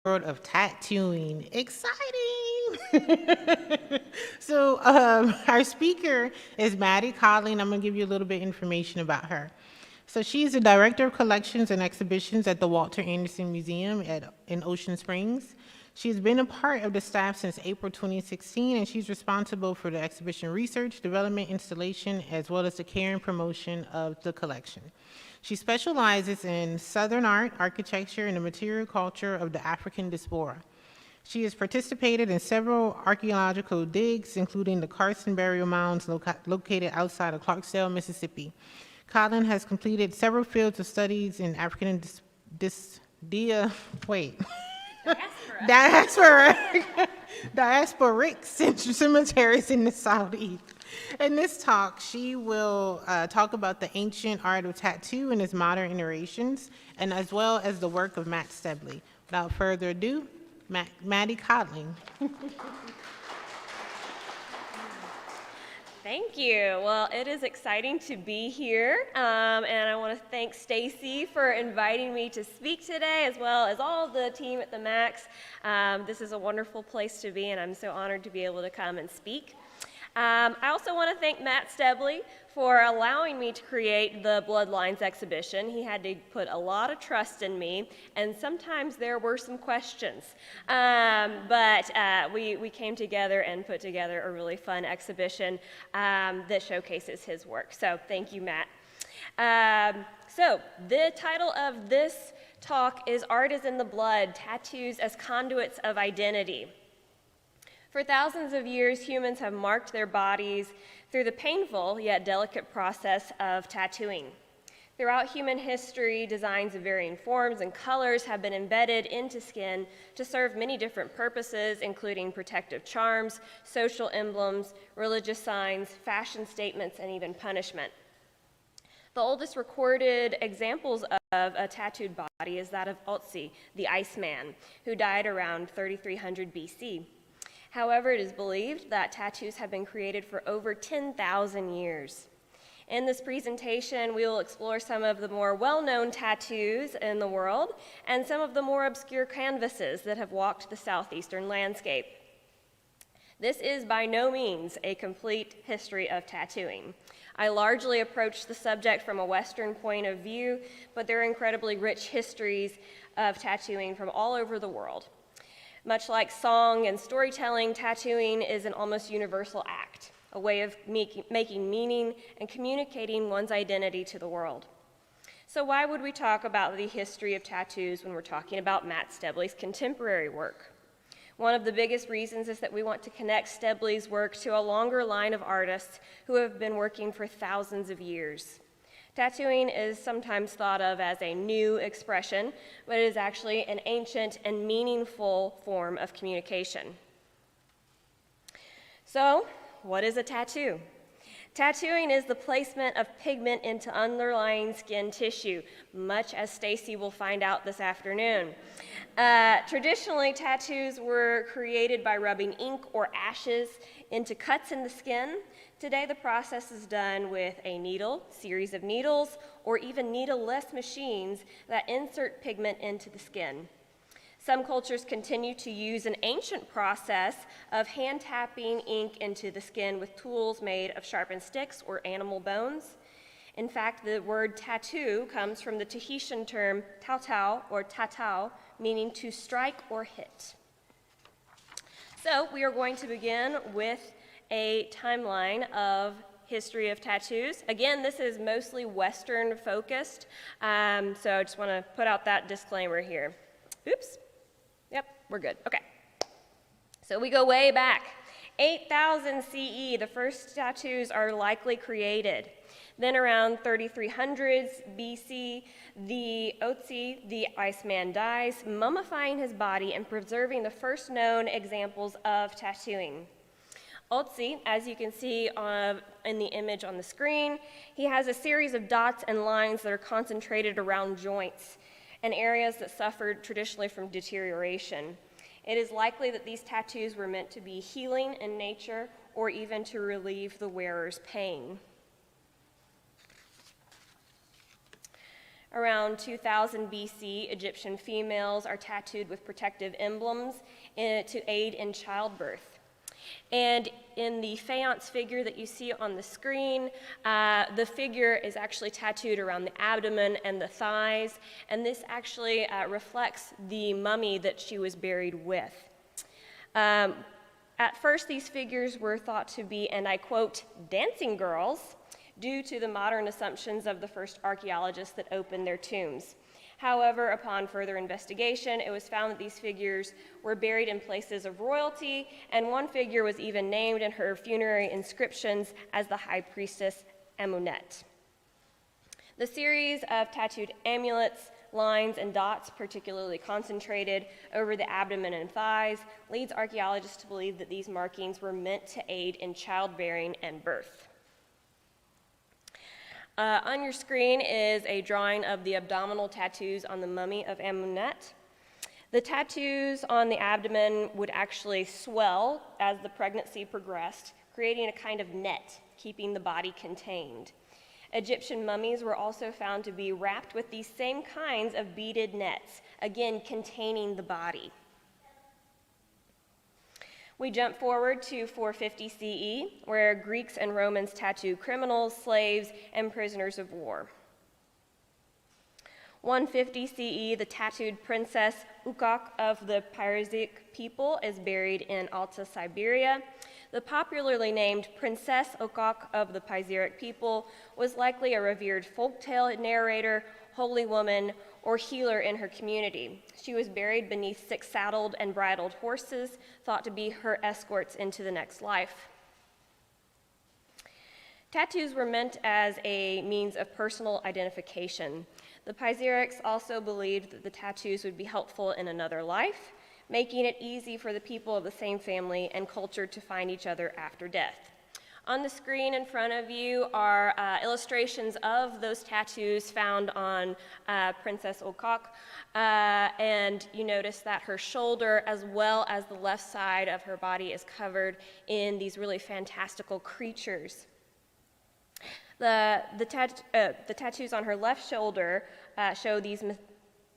of tattooing. Exciting! So our speaker is Mattie Codling. I'm going to give you a little bit of information about her. So she's the Director of Collections and Exhibitions at the Walter Anderson Museum in Ocean Springs. She's been a part of the staff since April 2016, and she's responsible for the exhibition research, development, installation, as well as the care and promotion of the collection. She specializes in Southern art, architecture, and the material culture of the African diaspora. She has participated in several archaeological digs, including the Carson burial mounds located outside of Clarksdale, Mississippi. Codling has completed several fields of studies in African diasporic cemeteries in the Southeast. In this talk, she will talk about the ancient art of tattoo and its modern iterations, and as well as the work of Matt Stebley. Without further ado, Mattie Codling. Thank you. Well, it is exciting to be here, and I want to thank Stacy for inviting me to speak today, as well as all the team at the Max. This is a wonderful place to be, and I'm so honored to be able to come and speak. I also want to thank Matt Stebley for allowing me to create the Bloodlines exhibition. He had to put a lot of trust in me, and sometimes there were some questions. But we came together and put together a really fun exhibition that showcases his work. So thank you, Matt. So the title of this talk is Art is in the Blood, Tattoos as Conduits of Identity. For thousands of years, humans have marked their bodies through the painful yet delicate process of tattooing. Throughout human history, designs of varying forms and colors have been embedded into skin to serve many different purposes, including protective charms, social emblems, religious signs, fashion statements, and even punishment. The oldest recorded examples of a tattooed body is that of Otzi, the Iceman, who died around 3300 BC. However, it is believed that tattoos have been created for over 10,000 years. In this presentation, we will explore some of the more well-known tattoos in the world and some of the more obscure canvases that have walked the southeastern landscape. This is by no means a complete history of tattooing. I largely approach the subject from a Western point of view, but there are incredibly rich histories of tattooing from all over the world. Much like song and storytelling, tattooing is an almost universal act, a way of making meaning and communicating one's identity to the world. So why would we talk about the history of tattoos when we're talking about Matt Stebley's contemporary work? One of the biggest reasons is that we want to connect Stebley's work to a longer line of artists who have been working for thousands of years. Tattooing is sometimes thought of as a new expression, but it is actually an ancient and meaningful form of communication. So, what is a tattoo? Tattooing is the placement of pigment into underlying skin tissue, much as Stacy will find out this afternoon. Traditionally, tattoos were created by rubbing ink or ashes into cuts in the skin. Today, the process is done with a needle, series of needles, or even needle-less machines that insert pigment into the skin. Some cultures continue to use an ancient process of hand-tapping ink into the skin with tools made of sharpened sticks or animal bones. In fact, the word tattoo comes from the Tahitian term tautau or tatau, meaning to strike or hit. So we are going to begin with a timeline of history of tattoos. Again, this is mostly Western focused, so I just want to put out that disclaimer here. Oops. Yep, we're good. Okay. So we go way back. 8000 CE, the first tattoos are likely created. Then around 3300s BC, the Otzi, the Iceman, dies, mummifying his body and preserving the first known examples of tattooing. Otzi, as you can see in the image on the screen, he has a series of dots and lines that are concentrated around joints and areas that suffered traditionally from deterioration. It is likely that these tattoos were meant to be healing in nature or even to relieve the wearer's pain. Around 2000 BC, Egyptian females are tattooed with protective emblems to aid in childbirth. And in the faience figure that you see on the screen, the figure is actually tattooed around the abdomen and the thighs, and this actually reflects the mummy that she was buried with. At first, these figures were thought to be, and I quote, dancing girls, due to the modern assumptions of the first archaeologists that opened their tombs. However, upon further investigation, it was found that these figures were buried in places of royalty, and one figure was even named in her funerary inscriptions as the high priestess Amunet. The series of tattooed amulets, lines, and dots, particularly concentrated over the abdomen and thighs, leads archaeologists to believe that these markings were meant to aid in childbearing and birth. On your screen is a drawing of the abdominal tattoos on the mummy of Amunet. The tattoos on the abdomen would actually swell as the pregnancy progressed, creating a kind of net, keeping the body contained. Egyptian mummies were also found to be wrapped with these same kinds of beaded nets, again containing the body. We jump forward to 450 CE, where Greeks and Romans tattooed criminals, slaves, and prisoners of war. 150 CE, the tattooed princess Ukak of the Pazyryk people is buried in Alta Siberia. The popularly named Princess Ukak of the Pazyryk people was likely a revered folktale narrator, holy woman, or healer in her community. She was buried beneath 6 saddled and bridled horses, thought to be her escorts into the next life. Tattoos were meant as a means of personal identification. The Pazyryks also believed that the tattoos would be helpful in another life, making it easy for the people of the same family and culture to find each other after death. On the screen in front of you are illustrations of those tattoos found on Princess Ukak, and you notice that her shoulder as well as the left side of her body is covered in these really fantastical creatures. The tattoos on her left shoulder show these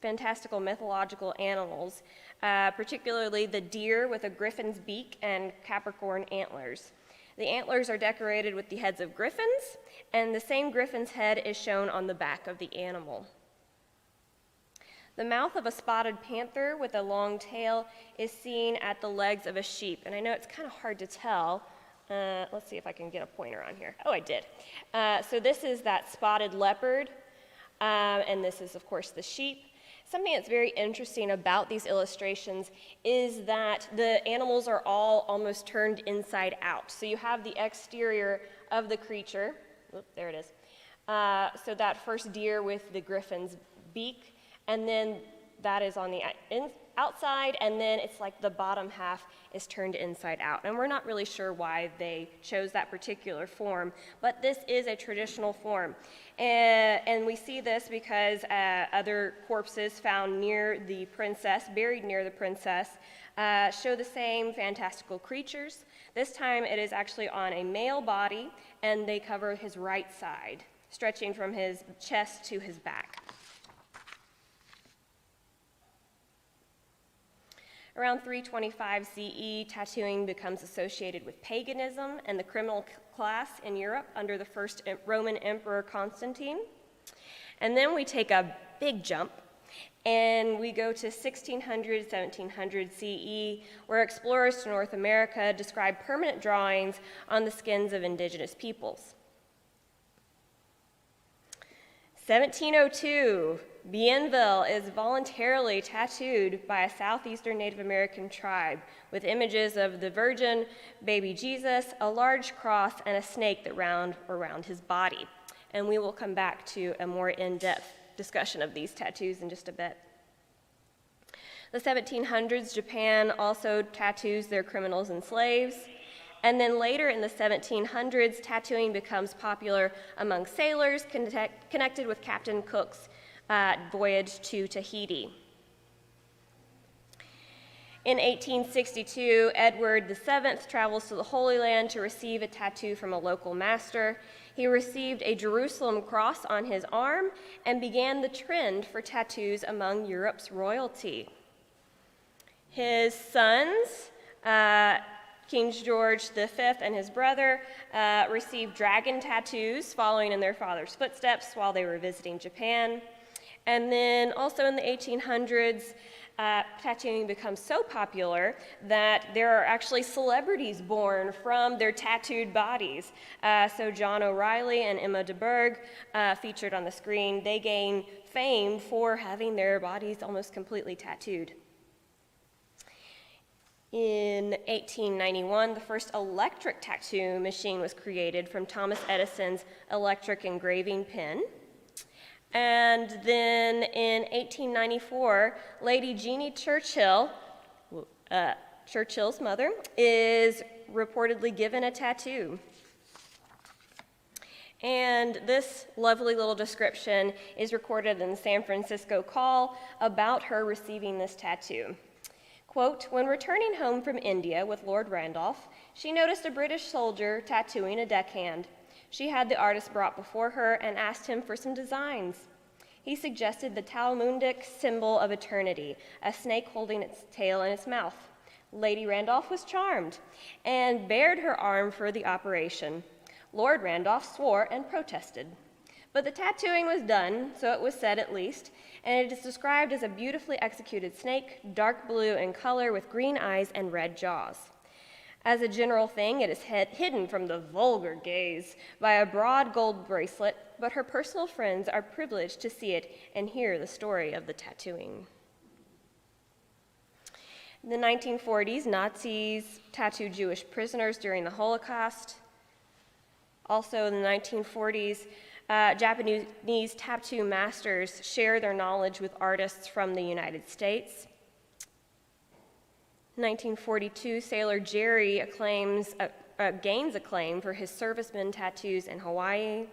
fantastical mythological animals, particularly the deer with a griffin's beak and Capricorn antlers. The antlers are decorated with the heads of griffins, and the same griffin's head is shown on the back of the animal. The mouth of a spotted panther with a long tail is seen at the legs of a sheep, and I know it's kind of hard to tell. Let's see if I can get a pointer on here. Oh, I did. So this is that spotted leopard, and this is, of course, the sheep. Something that's very interesting about these illustrations is that the animals are all almost turned inside out. So you have the exterior of the creature. Oop, there it is. So that first deer with the griffin's beak, and then that is on the outside, and then it's like the bottom half is turned inside out. And we're not really sure why they chose that particular form, but this is a traditional form. And we see this because other corpses found near the princess, buried near the princess, show the same fantastical creatures. This time it is actually on a male body, and they cover his right side, stretching from his chest to his back. Around 325 CE, tattooing becomes associated with paganism and the criminal class in Europe under the first Roman Emperor Constantine. And then we take a big jump and we go to 1600, 1700 CE, where explorers to North America describe permanent drawings on the skins of indigenous peoples. 1702, Bienville is voluntarily tattooed by a southeastern Native American tribe with images of the Virgin, baby Jesus, a large cross, and a snake that wound around his body. And we will come back to a more in-depth discussion of these tattoos in just a bit. The 1700s, Japan also tattoos their criminals and slaves. And then later in the 1700s, tattooing becomes popular among sailors connected with Captain Cook's voyage to Tahiti. In 1862, Edward VII travels to the Holy Land to receive a tattoo from a local master. he received a Jerusalem cross on his arm and began the trend for tattoos among Europe's royalty. His sons, King George V and his brother, received dragon tattoos following in their father's footsteps while they were visiting Japan. And then also in the 1800s, tattooing becomes so popular that there are actually celebrities born from their tattooed bodies. So John O'Reilly and Emma de Berg, featured on the screen, they gain fame for having their bodies almost completely tattooed. In 1891, the first electric tattoo machine was created from Thomas Edison's electric engraving pen. And then in 1894, Lady Jeannie Churchill, Churchill's mother, is reportedly given a tattoo. And this lovely little description is recorded in the San Francisco Call about her receiving this tattoo. Quote, when returning home from India with Lord Randolph, she noticed a British soldier tattooing a deckhand. She had the artist brought before her and asked him for some designs. He suggested the Talmudic symbol of eternity, a snake holding its tail in its mouth. Lady Randolph was charmed and bared her arm for the operation. Lord Randolph swore and protested. But the tattooing was done, so it was said at least, and it is described as a beautifully executed snake, dark blue in color with green eyes and red jaws. As a general thing, it is hidden from the vulgar gaze by a broad gold bracelet, but her personal friends are privileged to see it and hear the story of the tattooing. In the 1940s, Nazis tattooed Jewish prisoners during the Holocaust. Also in the 1940s, Japanese tattoo masters share their knowledge with artists from the United States. 1942, sailor Jerry gains acclaim for his servicemen tattoos in Hawaii.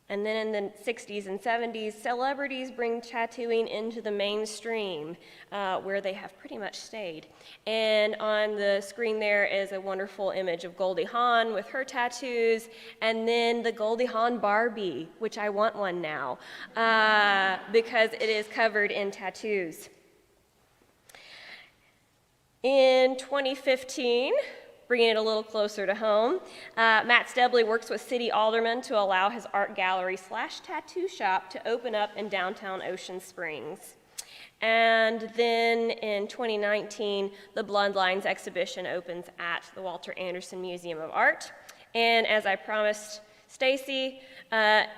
And then in the 60s and 70s, celebrities bring tattooing into the mainstream, where they have pretty much stayed. And on the screen there is a wonderful image of Goldie Hawn with her tattoos, and then the Goldie Hawn Barbie, which I want one now, because it is covered in tattoos. In 2015, bringing it a little closer to home, Matt Stebley works with city aldermen to allow his art gallery / tattoo shop to open up in downtown Ocean Springs. And then in 2019, the Bloodlines exhibition opens at the Walter Anderson Museum of Art. And as I promised Stacy,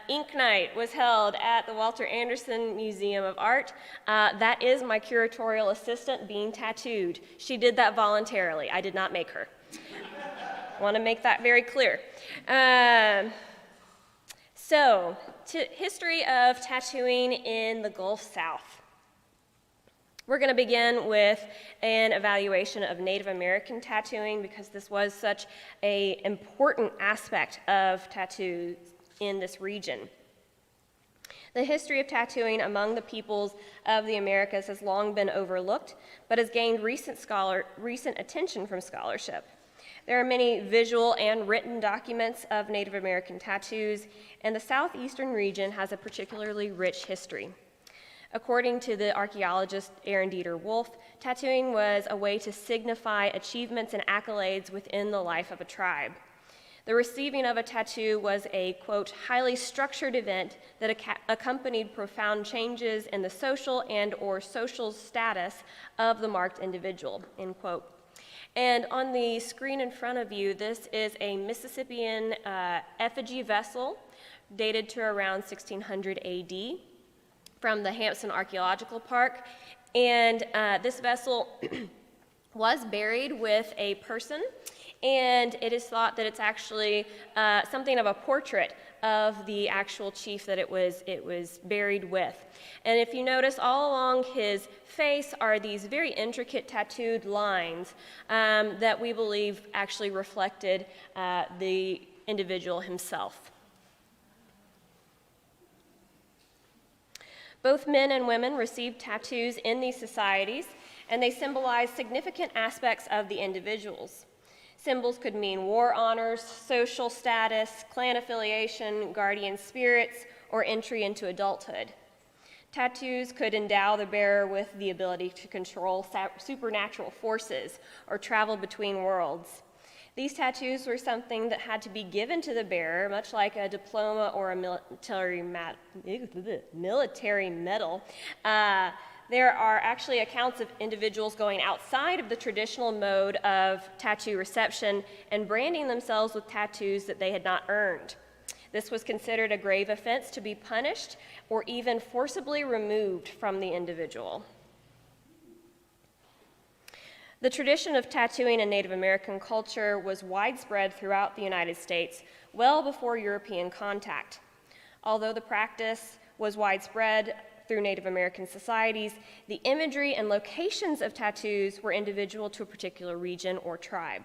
Ink Night was held at the Walter Anderson Museum of Art. That is my curatorial assistant being tattooed. She did that voluntarily. I did not make her. I want to make that very clear. History of tattooing in the Gulf South. We're going to begin with an evaluation of Native American tattooing because this was such an important aspect of tattoos in this region. The history of tattooing among the peoples of the Americas has long been overlooked, but has gained recent attention from scholarship. There are many visual and written documents of Native American tattoos, and the southeastern region has a particularly rich history. According to the archaeologist Aaron Dieter Wolf, tattooing was a way to signify achievements and accolades within the life of a tribe. The receiving of a tattoo was a, quote, highly structured event that accompanied profound changes in the social and or social status of the marked individual, end quote. And on the screen in front of you, this is a Mississippian effigy vessel dated to around 1600 AD from the Hampson Archaeological Park. And this vessel was buried with a person, and it is thought that it's actually something of a portrait of the actual chief that it was buried with. And if you notice, all along his face are these very intricate tattooed lines that we believe actually reflected the individual himself. Both men and women received tattoos in these societies, and they symbolize significant aspects of the individuals. Symbols could mean war honors, social status, clan affiliation, guardian spirits, or entry into adulthood. Tattoos could endow the bearer with the ability to control supernatural forces or travel between worlds. These tattoos were something that had to be given to the bearer, much like a diploma or a military medal. There are actually accounts of individuals going outside of the traditional mode of tattoo reception and branding themselves with tattoos that they had not earned. This was considered a grave offense to be punished or even forcibly removed from the individual. The tradition of tattooing in Native American culture was widespread throughout the United States well before European contact. Although the practice was widespread through Native American societies, the imagery and locations of tattoos were individual to a particular region or tribe.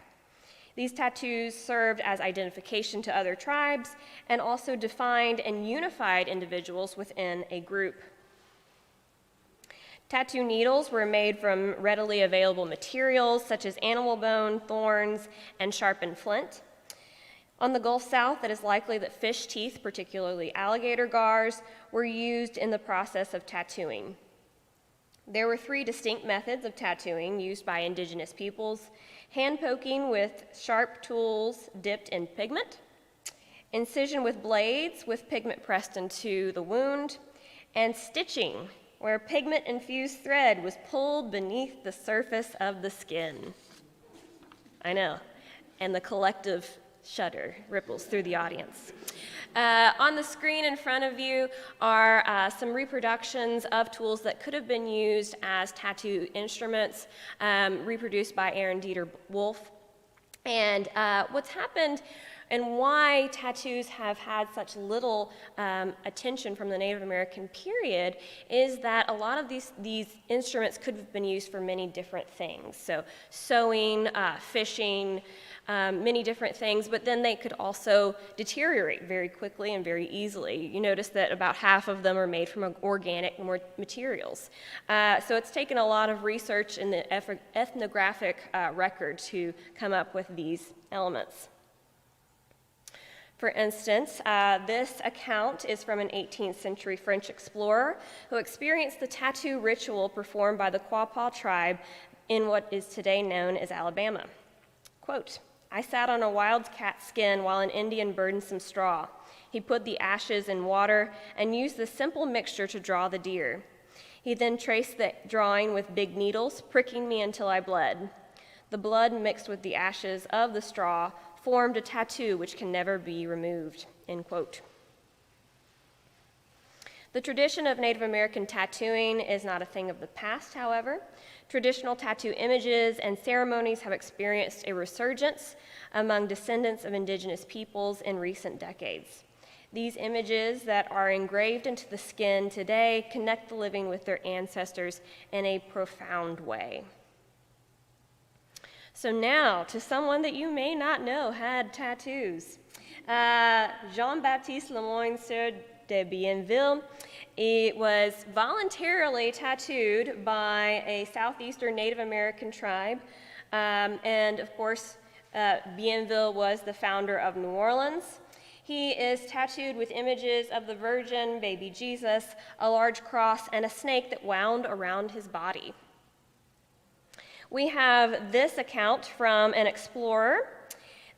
These tattoos served as identification to other tribes and also defined and unified individuals within a group. Tattoo needles were made from readily available materials such as animal bone, thorns, and sharpened flint. On the Gulf South, it is likely that fish teeth, particularly alligator gars, were used in the process of tattooing. There were 3 distinct methods of tattooing used by indigenous peoples: hand poking with sharp tools dipped in pigment, incision with blades with pigment pressed into the wound, and stitching, where pigment-infused thread was pulled beneath the surface of the skin. I know, and the collective shudder ripples through the audience. On the screen in front of you are some reproductions of tools that could have been used as tattoo instruments, reproduced by Aaron Dieter Wolf. And what's happened and why tattoos have had such little attention from the Native American period is that a lot of these instruments could have been used for many different things. So sewing, fishing, many different things, but then they could also deteriorate very quickly and very easily. You notice that about half of them are made from organic materials. So it's taken a lot of research in the ethnographic record to come up with these elements. For instance, this account is from an 18th century French explorer who experienced the tattoo ritual performed by the Quapaw tribe in what is today known as Alabama. Quote, "I sat on a wildcat skin while an Indian burned some straw. He put the ashes in water and used the simple mixture to draw the deer. He then traced the drawing with big needles, pricking me until I bled. The blood mixed with the ashes of the straw formed a tattoo which can never be removed," end quote. The tradition of Native American tattooing is not a thing of the past, however. Traditional tattoo images and ceremonies have experienced a resurgence among descendants of indigenous peoples in recent decades. These images that are engraved into the skin today connect the living with their ancestors in a profound way. So now, to someone that you may not know had tattoos. Jean-Baptiste Lemoyne Sieur de Bienville. It was voluntarily tattooed by a southeastern Native American tribe. And of course, Bienville was the founder of New Orleans. He is tattooed with images of the Virgin, baby Jesus, a large cross, and a snake that wound around his body. We have this account from an explorer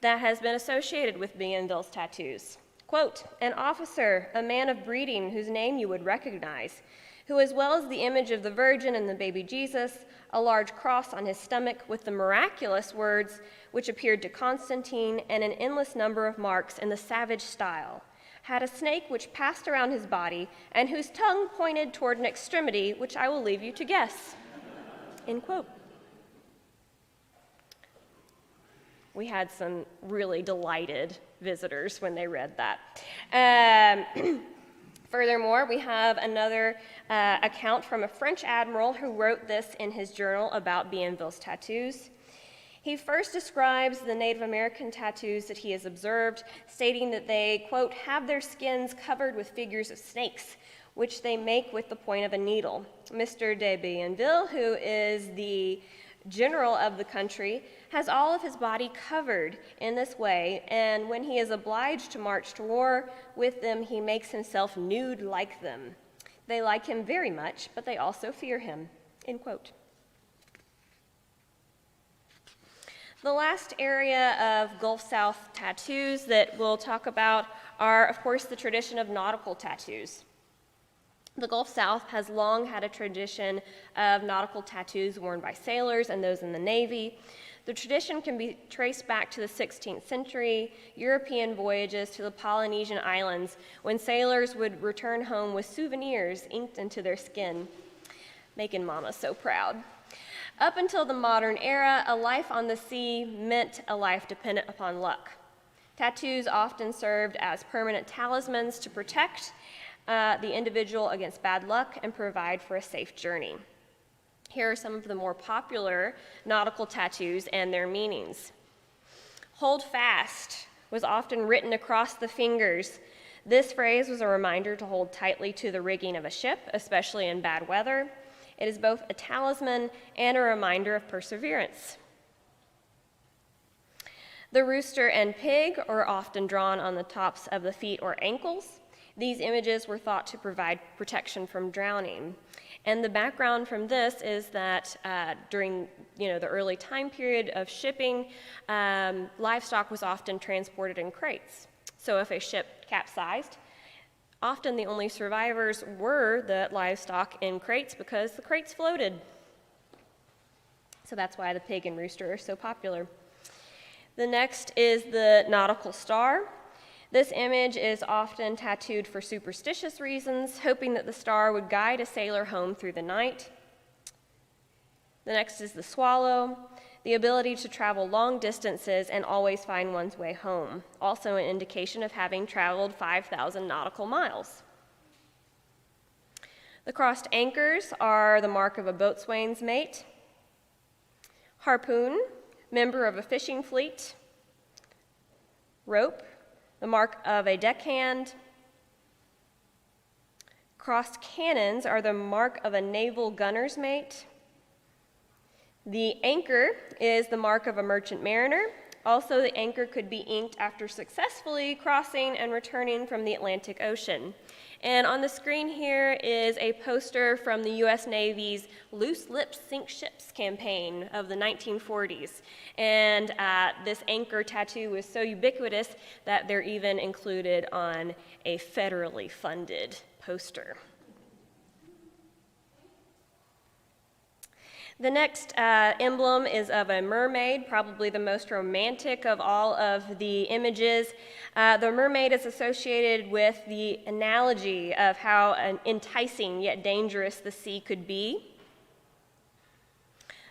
that has been associated with Bienville's tattoos. Quote, "An officer, a man of breeding whose name you would recognize, who as well as the image of the Virgin and the baby Jesus, a large cross on his stomach with the miraculous words which appeared to Constantine and an endless number of marks in the savage style, had a snake which passed around his body and whose tongue pointed toward an extremity which I will leave you to guess," end quote. We had some really delighted visitors when they read that. Furthermore, we have another account from a French admiral who wrote this in his journal about Bienville's tattoos. He first describes the Native American tattoos that he has observed, stating that they, quote, "have their skins covered with figures of snakes, which they make with the point of a needle." Mr. de Bienville, who is the general of the country, has all of his body covered in this way, and when he is obliged to march to war with them, he makes himself nude like them. They like him very much, but they also fear him." End quote. The last area of Gulf South tattoos that we'll talk about are, of course, the tradition of nautical tattoos. The Gulf South has long had a tradition of nautical tattoos worn by sailors and those in the Navy. The tradition can be traced back to the 16th century European voyages to the Polynesian islands, when sailors would return home with souvenirs inked into their skin, making Mama so proud. Up until the modern era, a life on the sea meant a life dependent upon luck. Tattoos often served as permanent talismans to protect the individual against bad luck and provide for a safe journey. Here are some of the more popular nautical tattoos and their meanings. "Hold fast" was often written across the fingers. This phrase was a reminder to hold tightly to the rigging of a ship, especially in bad weather. It is both a talisman and a reminder of perseverance. The rooster and pig are often drawn on the tops of the feet or ankles. These images were thought to provide protection from drowning. And the background from this is that during the early time period of shipping, livestock was often transported in crates. So if a ship capsized, often the only survivors were the livestock in crates because the crates floated. So that's why the pig and rooster are so popular. The next is the Nautical Star. This image is often tattooed for superstitious reasons, hoping that the star would guide a sailor home through the night. The next is the swallow, the ability to travel long distances and always find one's way home, also an indication of having traveled 5,000 nautical miles. The crossed anchors are the mark of a boatswain's mate. Harpoon, member of a fishing fleet. Rope, the mark of a deckhand. Crossed cannons are the mark of a naval gunner's mate. The anchor is the mark of a merchant mariner. Also, the anchor could be inked after successfully crossing and returning from the Atlantic Ocean. And on the screen here is a poster from the U.S. Navy's Loose Lips Sink Ships campaign of the 1940s. And this anchor tattoo was so ubiquitous that they're even included on a federally funded poster. The next emblem is of a mermaid, probably the most romantic of all of the images. The mermaid is associated with the analogy of how enticing yet dangerous the sea could be.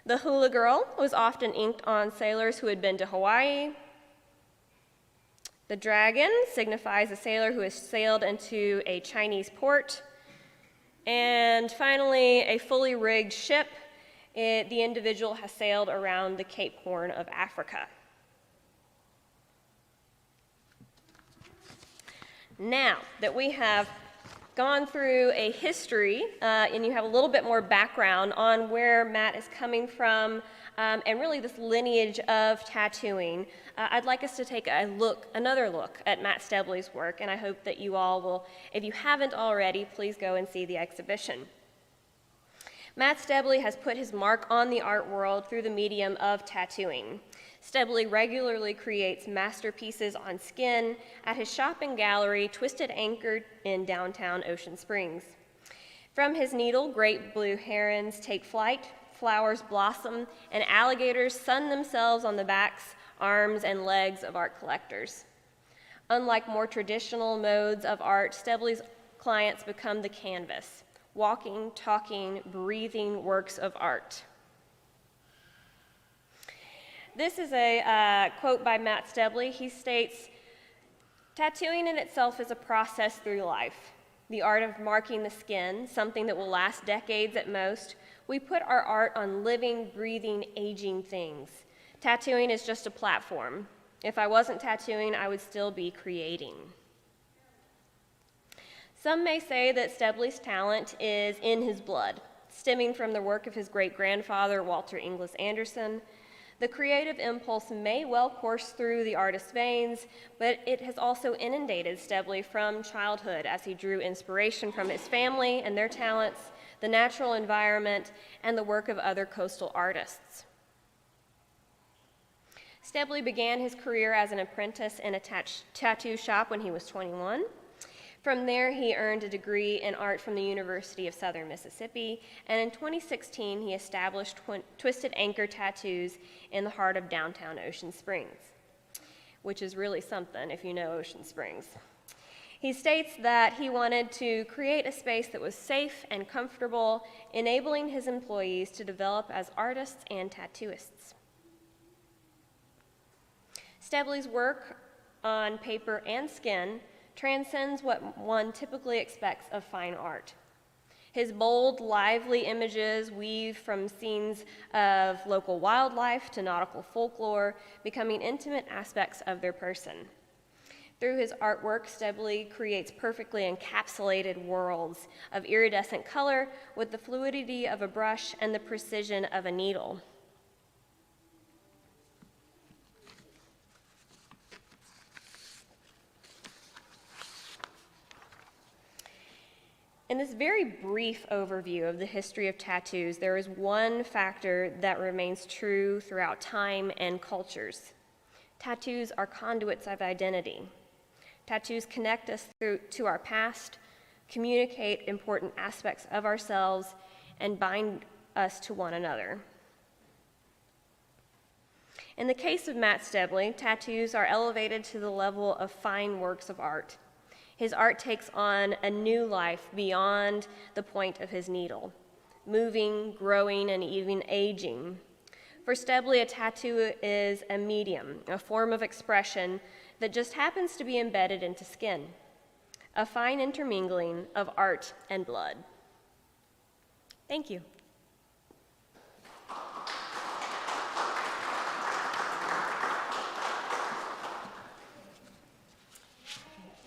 The hula girl was often inked on sailors who had been to Hawaii. The dragon signifies a sailor who has sailed into a Chinese port. And finally, a fully rigged ship. The individual has sailed around the Cape Horn of Africa. Now that we have gone through a history and you have a little bit more background on where Matt is coming from and really this lineage of tattooing, I'd like us to take another look at Matt Stebley's work, and I hope that you all will, if you haven't already, please go and see the exhibition. Matt Stebley has put his mark on the art world through the medium of tattooing. Stebley regularly creates masterpieces on skin at his shop and gallery, Twisted Anchor in downtown Ocean Springs. From his needle, great blue herons take flight, flowers blossom, and alligators sun themselves on the backs, arms, and legs of art collectors. Unlike more traditional modes of art, Stebley's clients become the canvas. Walking, talking, breathing works of art. This is a quote by Matt Stebley. He states, "Tattooing in itself is a process through life. The art of marking the skin, something that will last decades at most. We put our art on living, breathing, aging things. Tattooing is just a platform. If I wasn't tattooing, I would still be creating." Some may say that Stebley's talent is in his blood. Stemming from the work of his great-grandfather, Walter Inglis Anderson, the creative impulse may well course through the artist's veins, but it has also inundated Stebley from childhood as he drew inspiration from his family and their talents, the natural environment, and the work of other coastal artists. Stebley began his career as an apprentice in a tattoo shop when he was 21. From there, he earned a degree in art from the University of Southern Mississippi, and in 2016, he established Twisted Anchor Tattoos in the heart of downtown Ocean Springs, which is really something if you know Ocean Springs. He states that he wanted to create a space that was safe and comfortable, enabling his employees to develop as artists and tattooists. Stebley's work on paper and skin transcends what one typically expects of fine art. His bold, lively images weave from scenes of local wildlife to nautical folklore, becoming intimate aspects of their person. Through his artwork, Stebley creates perfectly encapsulated worlds of iridescent color with the fluidity of a brush and the precision of a needle. In this very brief overview of the history of tattoos, there is one factor that remains true throughout time and cultures. Tattoos are conduits of identity. Tattoos connect us to our past, communicate important aspects of ourselves, and bind us to one another. In the case of Matt Stebley, tattoos are elevated to the level of fine works of art. His art takes on a new life beyond the point of his needle, moving, growing, and even aging. For Stebley, a tattoo is a medium, a form of expression that just happens to be embedded into skin, a fine intermingling of art and blood. Thank you.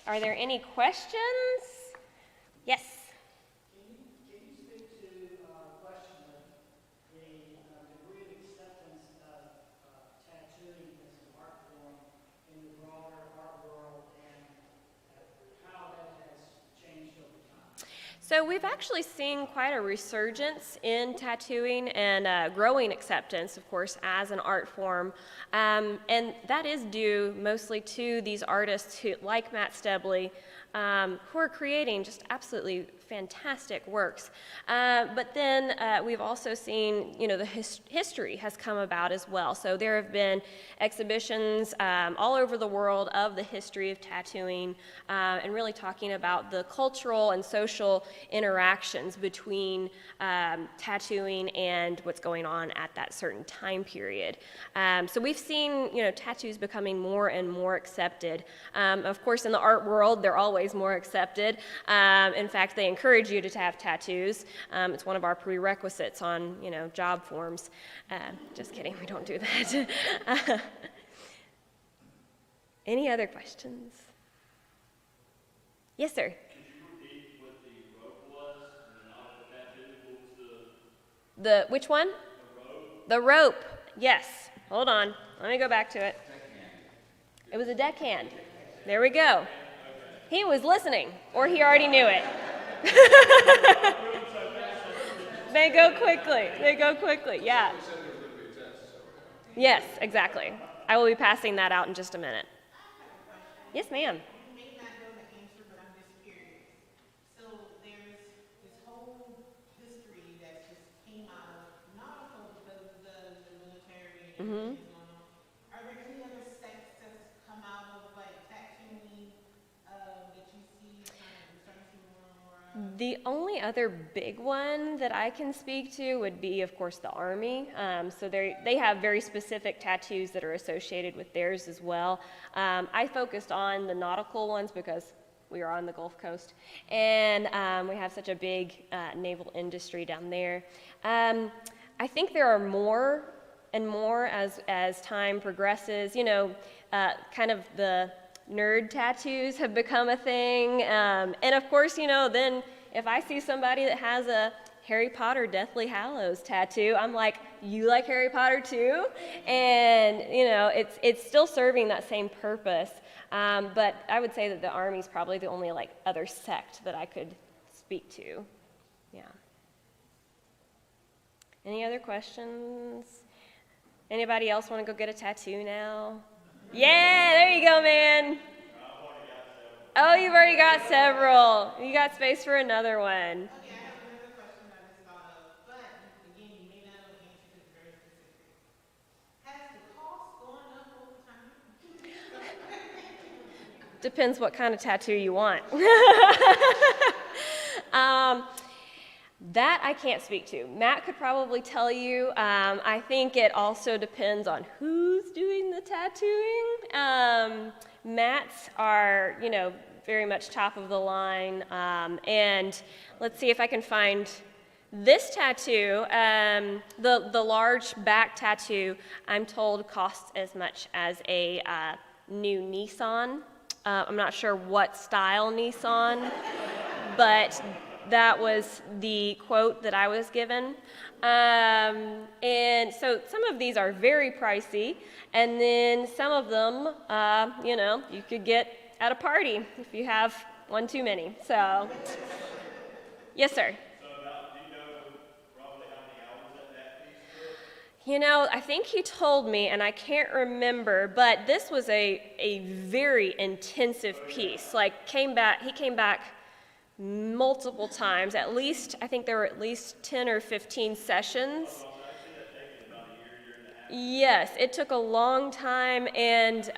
Are there any questions? Yes. Can you speak to the question of the degree of acceptance of tattooing as an art form in the broader art world and how that has changed over time? So we've actually seen quite a resurgence in tattooing and growing acceptance, of course, as an art form. And that is due mostly to these artists who, like Matt Stebley, who are creating just absolutely fantastic works. But then we've also seen, the history has come about as well. So there have been exhibitions all over the world of the history of tattooing and really talking about the cultural and social interactions between tattooing and what's going on at that certain time period. So we've seen, tattoos becoming more and more accepted. Of course, in the art world, they're always more accepted. In fact, they encourage you to have tattoos. It's one of our prerequisites on, job forms. Just kidding, we don't do that. Any other questions? Yes, sir. Could you repeat what the rope was in the nautical tattoo? What was the... Which one? The rope? The rope, yes. Hold on, let me go back to it. It was a deckhand. There we go. He was listening, or he already knew it. They go quickly, yeah. Yes, exactly. I will be passing that out in just a minute. Yes, ma'am. You may not know the answer, but I'm just curious. So there's this whole history that just came out of nautical because of the military and everything that's going on. Are there any other sects that's come out of like tattooing that you see kind of you're starting to see more and more of? The only other big one that I can speak to would be, of course, the Army. So they have very specific tattoos that are associated with theirs as well. I focused on the nautical ones because we are on the Gulf Coast, and we have such a big naval industry down there. I think there are more and more as time progresses. Kind of the nerd tattoos have become a thing, and of course, then if I see somebody that has a Harry Potter Deathly Hallows tattoo. I'm like, you like Harry Potter too? And, you know, it's still serving that same purpose. But I would say that the Army's probably the only like other sect that I could speak to. Yeah. Any other questions? Anybody else want to go get a tattoo now? Yeah, there you go, man. Oh, you've already got several. You got space for another one. Okay, I have another question I just thought of, but again, you may not know the answer because it's very specific. Has the cost gone up over time? Depends what kind of tattoo you want. That I can't speak to. Matt could probably tell you. I think it also depends on who's doing the tattooing. Matt's are, you know, very much top of the line. And let's see if I can find this tattoo. The large back tattoo, I'm told, costs as much as a new Nissan. I'm not sure what style Nissan, but that was the quote that I was given. And so some of these are very pricey, and then some of them, you know, you could get at a party if you have one too many. So, yes, sir. So about, do you know roughly how many hours that piece took? You know, I think he told me, and I can't remember, but this was a very intensive piece. Like, he came back multiple times, at least, I think there were at least 10 or 15 sessions. Yes, it took a long time, and,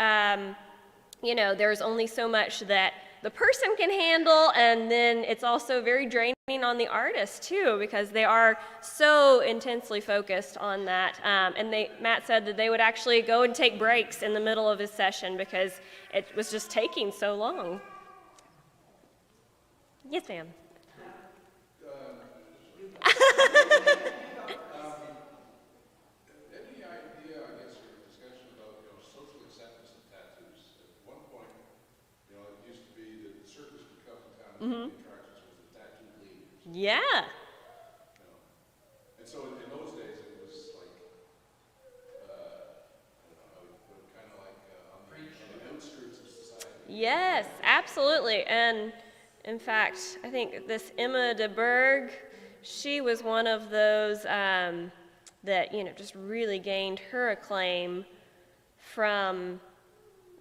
you know, there's only so much that the person can handle, and then it's also very draining on the artist, too, because they are so intensely focused on that. And Matt said that they would actually go and take breaks in the middle of his session because it was just taking so long. Yes, ma'am. Any idea, I guess, or discussion about, you know, social acceptance of tattoos? At one point, you know, it used to be that the circus would come to town and the attractions was the tattoo leaders. Yeah. You know? And so in those days, it was like, I don't know, kind of like on the outskirts of society. Yes, absolutely. And in fact, I think this Emma de Berg, she was one of those that, you know, just really gained her acclaim from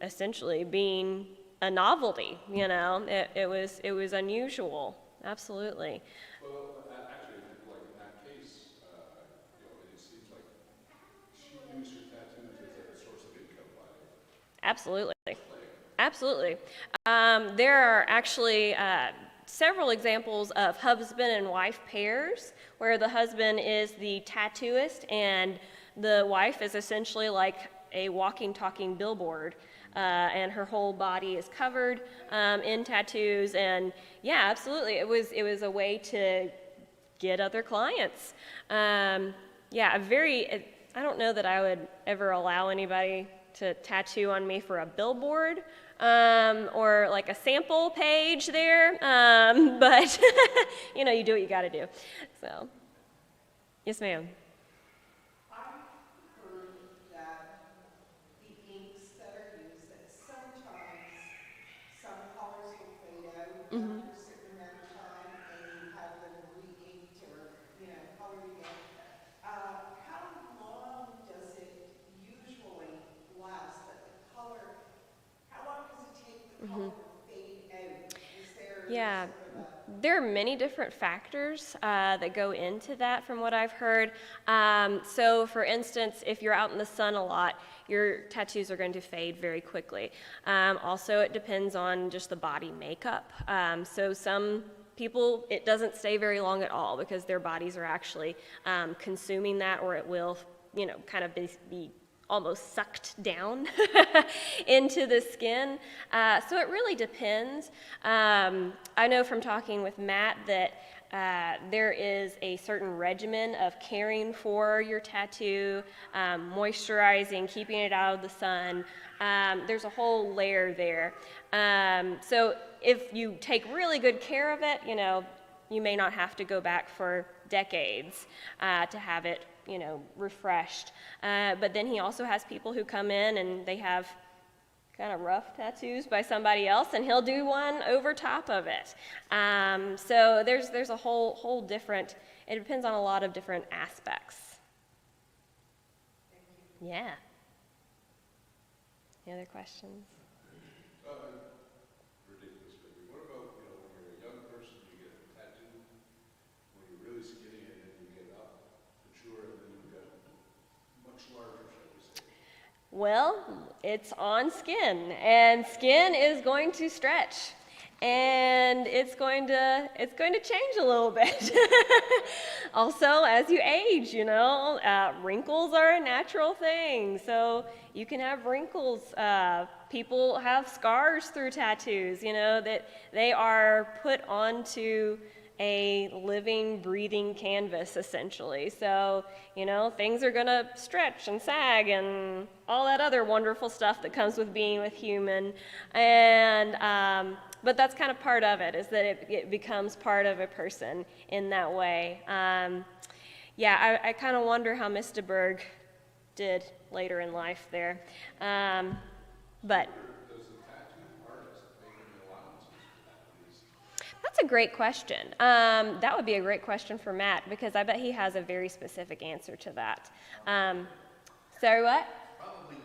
essentially being a novelty. You know, it was unusual. Absolutely. Well, actually, like in that case, you know, it seems like she used her tattoos as a source of income by Absolutely. playing. Absolutely. There are actually several examples of husband and wife pairs where the husband is the tattooist and the wife is essentially like a walking, talking billboard. And her whole body is covered in tattoos. And yeah, absolutely. It was a way to get other clients. I don't know that I would ever allow anybody to tattoo on me for a billboard or like a sample page there, but you know, you do what you got to do. So, yes, ma'am. I've heard that the inks that are used, that sometimes some colors will fade out after a certain amount of time, and you have them re-inked or, you know, colored again. How long does it usually last? That the color, how long does it take the color to fade out? Is there Yeah. sort of a There are many different factors that go into that from what I've heard. So for instance, if you're out in the sun a lot, your tattoos are going to fade very quickly. Also, it depends on just the body makeup. So some people, it doesn't stay very long at all because their bodies are actually consuming that, or it will, you know, kind of be almost sucked down into the skin. So it really depends. I know from talking with Matt that there is a certain regimen of caring for your tattoo, moisturizing, keeping it out of the sun. There's a whole layer there. So if you take really good care of it, you know, you may not have to go back for decades to have it, refreshed. But then he also has people who come in and they have kind of rough tattoos by somebody else, and he'll do one over top of it. So there's a whole different, it depends on a lot of different aspects. Yeah. Any other questions? Ridiculous, baby. What about, when you're a young person, you get a tattoo, when you're really skinny, and then you get up, mature, and then you get much larger, shall we say? Well, it's on skin, and skin is going to stretch, and it's going to change a little bit. Also, as you age, wrinkles are a natural thing, so you can have wrinkles. People have scars through tattoos, that they are put onto a living, breathing canvas, essentially. So, things are gonna stretch and sag and all that other wonderful stuff that comes with being with human. And, but that's kind of part of it, is that it becomes part of a person in that way. I kind of wonder how Mr. Berg did later in life there. But Does the tattoo artist make any allowances for that, at least? that's a great question. That would be a great question for Matt, because I bet he has a very specific answer to that. Sorry, what? Probably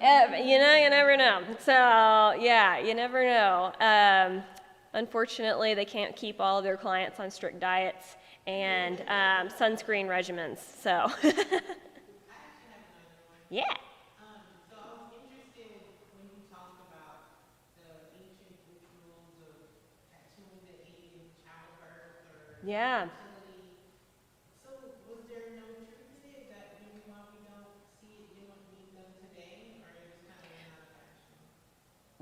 no. You never know. So, yeah, you never know. Unfortunately, they can't keep all of their clients on strict diets and sunscreen regimens. So, yeah. So I was interested when you talked about the ancient rituals of tattooing the aid in childbirth or Yeah. fertility. So was there no truth to it that maybe why we don't see it being done today, or it was kind of not a fashion?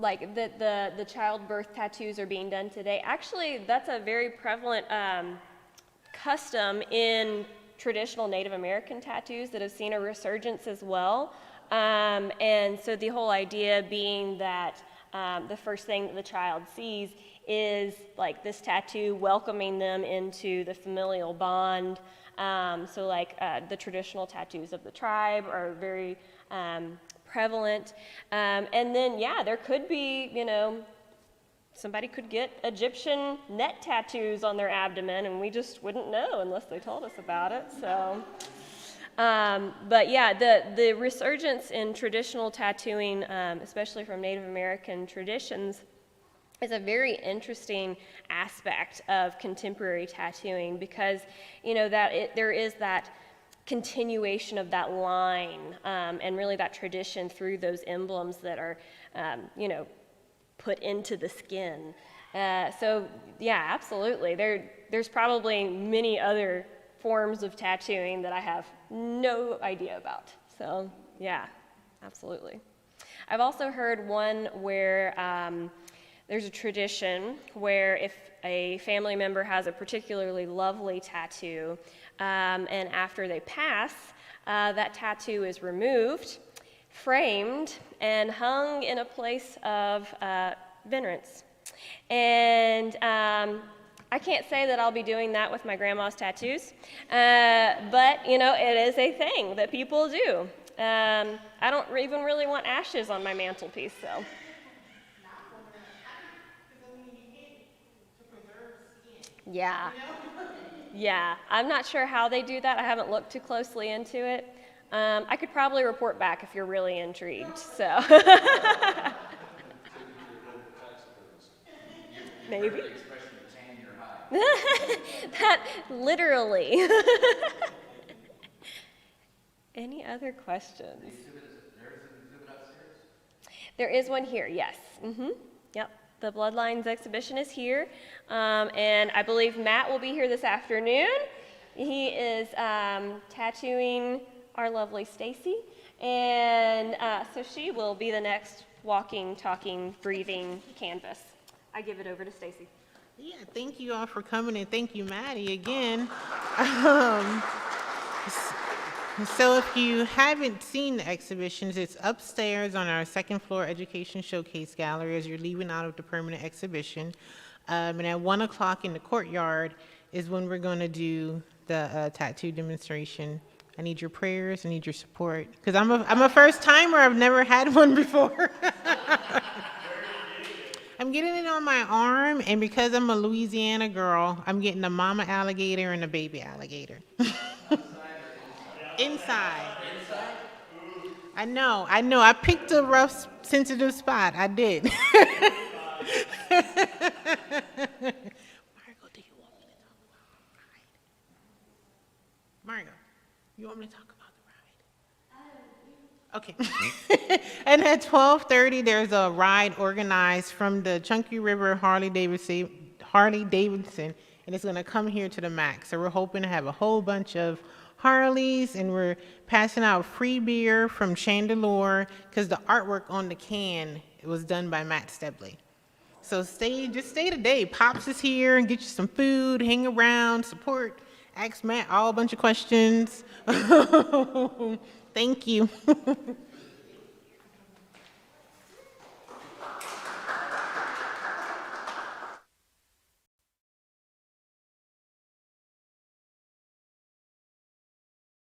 Like the childbirth tattoos are being done today. Actually, that's a very prevalent custom in traditional Native American tattoos that have seen a resurgence as well. And so the whole idea being that the first thing that the child sees is like this tattoo welcoming them into the familial bond. So like the traditional tattoos of the tribe are very prevalent. And then, yeah, there could be, somebody could get Egyptian net tattoos on their abdomen, and we just wouldn't know unless they told us about it. So, but yeah, the resurgence in traditional tattooing, especially from Native American traditions, is a very interesting aspect of contemporary tattooing, because there is that continuation of that line and really that tradition through those emblems that are, put into the skin. So yeah, absolutely. There's probably many other forms of tattooing that I have no idea about. So yeah, absolutely. I've also heard one where there's a tradition where if a family member has a particularly lovely tattoo, and after they pass, that tattoo is removed, framed, and hung in a place of venerance. And I can't say that I'll be doing that with my grandma's tattoos, but it is a thing that people do. I don't even really want ashes on my mantelpiece, so. Yeah. Yeah, I'm not sure how they do that. I haven't looked too closely into it. I could probably report back if you're really intrigued, so. Maybe. The expression tan your hide. That literally. Any other questions? There's an exhibit upstairs? There is one here, yes. Yep. The Bloodlines exhibition is here, and I believe Matt will be here this afternoon. He is tattooing our lovely Stacy, and so she will be the next walking, talking, breathing canvas. I give it over to Stacy. Yeah, thank you all for coming, and thank you, Mattie, again. So if you haven't seen the exhibitions, it's upstairs on our second floor education showcase gallery as you're leaving out of the permanent exhibition. And at 1 o'clock in the courtyard is when we're going to do the tattoo demonstration. I need your prayers. I need your support because I'm a first timer. I've never had one before. I'm getting it on my arm, and because I'm a Louisiana girl, I'm getting a mama alligator and a baby alligator. Inside. I know. I picked a rough, sensitive spot. I did. Margot, do you want me to talk about the ride? Margot, you want me to talk about the ride? Okay. And at 12:30, there's a ride organized from the Chunky River Harley Davidson, and it's going to come here to the Max. So we're hoping to have a whole bunch of Harleys, and we're passing out free beer from Chandelure because the artwork on the can was done by Matt Stebley. So just stay today. Pops is here and get you some food, hang around, support, ask Matt all a bunch of questions. Thank you.